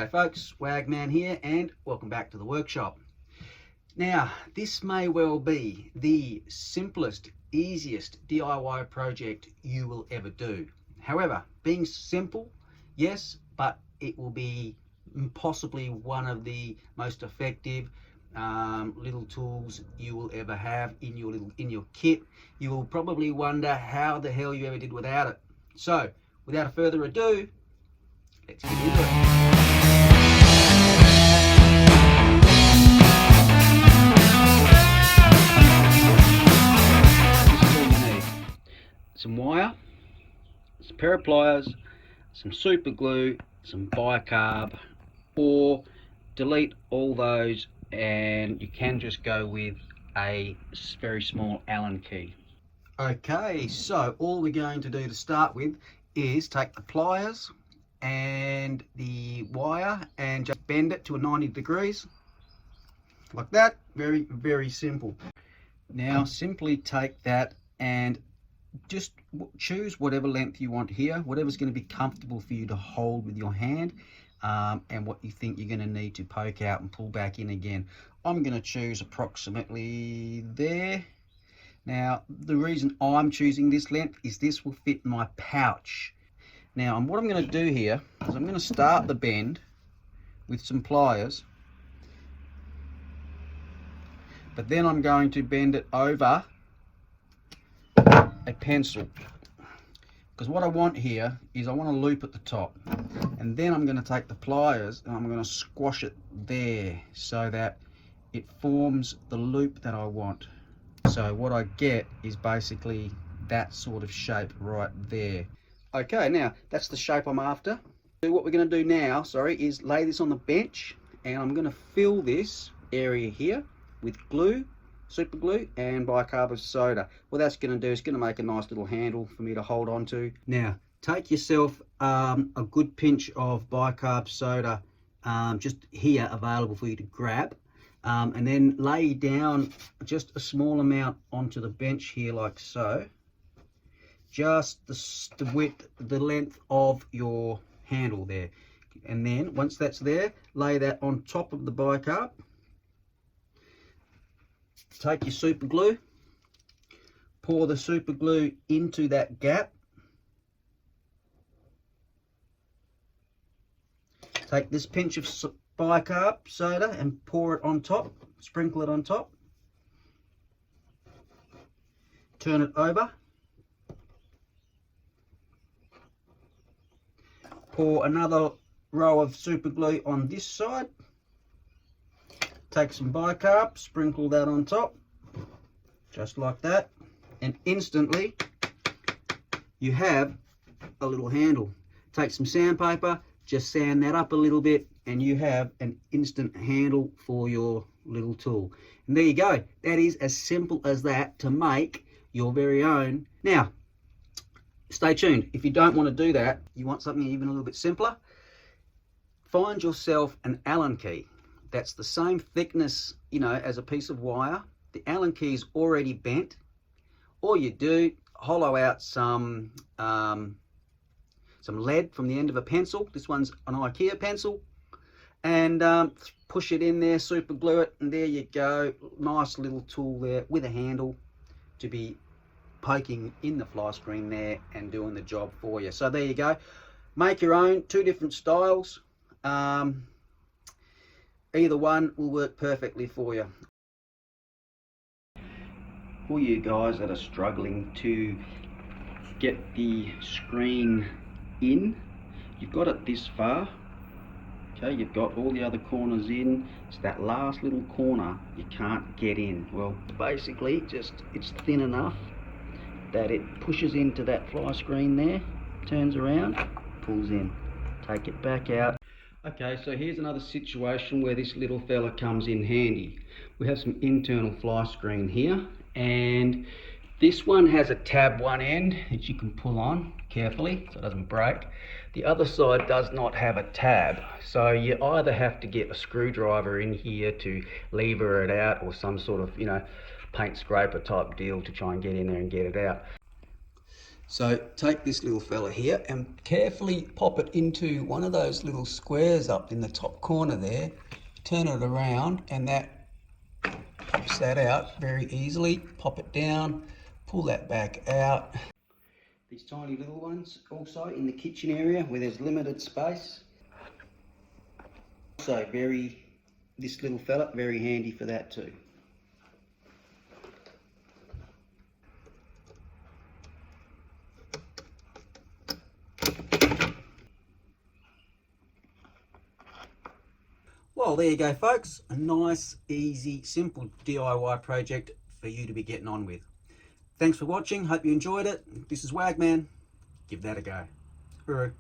G'day folks, Wagman here and welcome back to the workshop. Now, this may well be the simplest, easiest DIY project you will ever do. However, being simple, yes, but it will be possibly one of the most effective little tools you will ever have in your kit. You will probably wonder how the hell you ever did without it. So, without further ado, let's get into it. Some wire, some pair of pliers, some super glue, some bicarb, or delete all those and you can just go with a very small Allen key. Okay, so all we're going to do to start with is take the pliers and the wire and just bend it to a 90 degrees like that. Very simple. Now simply take that and just choose whatever length you want here, whatever's going to be comfortable for you to hold with your hand, and what you think you're going to need to poke out and pull back in again. I'm going to choose approximately there. Now the reason I'm choosing this length is this will fit my pouch. Now, and what I'm going to do here is I'm going to start the bend with some pliers, but then I'm going to bend it over a pencil, because what I want here is I want a loop at the top, and then I'm going to take the pliers and I'm going to squash it there so that it forms the loop that I want. So what I get is basically that sort of shape right there. Okay, now that's the shape I'm after. What we're going to do now, is lay this on the bench, and I'm going to fill this area here with glue, super glue and bicarb of soda. What that's going to do is going to make a nice little handle for me to hold on to. Now take yourself a good pinch of bicarb soda, just here available for you to grab, and then lay down just a small amount onto the bench here like so, just the width, the length of your handle there. And then once that's there, lay that on top of the bicarb. Take your super glue, pour the super glue into that gap. Take this pinch of bicarb soda and pour it on top, sprinkle it on top. Turn it over. Pour another row of super glue on this side. Take some bicarb, sprinkle that on top, just like that, and instantly you have a little handle. Take some sandpaper, just sand that up a little bit, and you have an instant handle for your little tool. And there you go. That is as simple as that to make your very own. Now, stay tuned. If you don't want to do that, you want something even a little bit simpler, find yourself an Allen key. That's the same thickness, as a piece of wire. The Allen key is already bent. All you do, hollow out some lead from the end of a pencil. This one's an IKEA pencil, and push it in there, super glue it, and there you go. Nice little tool there with a handle to be poking in the fly screen there and doing the job for you. So there you go. Make your own, 2 different styles. Either one will work perfectly for you. For you guys that are struggling to get the screen in, you've got it this far. Okay, you've got all the other corners in. It's that last little corner you can't get in. Well, basically, it's thin enough that it pushes into that fly screen there, turns around, pulls in. Take it back out. Okay, so here's another situation where this little fella comes in handy. We have some internal fly screen here, and this one has a tab one end that you can pull on carefully so it doesn't break. The other side does not have a tab, so you either have to get a screwdriver in here to lever it out, or some sort of paint scraper type deal to try and get in there and get it out. So take this little fella here and carefully pop it into one of those little squares up in the top corner there. Turn it around and that pops that out very easily. Pop it down, pull that back out. These tiny little ones also in the kitchen area where there's limited space. So this little fella, very handy for that too. Well, there you go, folks. A nice, easy, simple DIY project for you to be getting on with. Thanks for watching. Hope you enjoyed it. This is Wagman. Give that a go. Hooroo.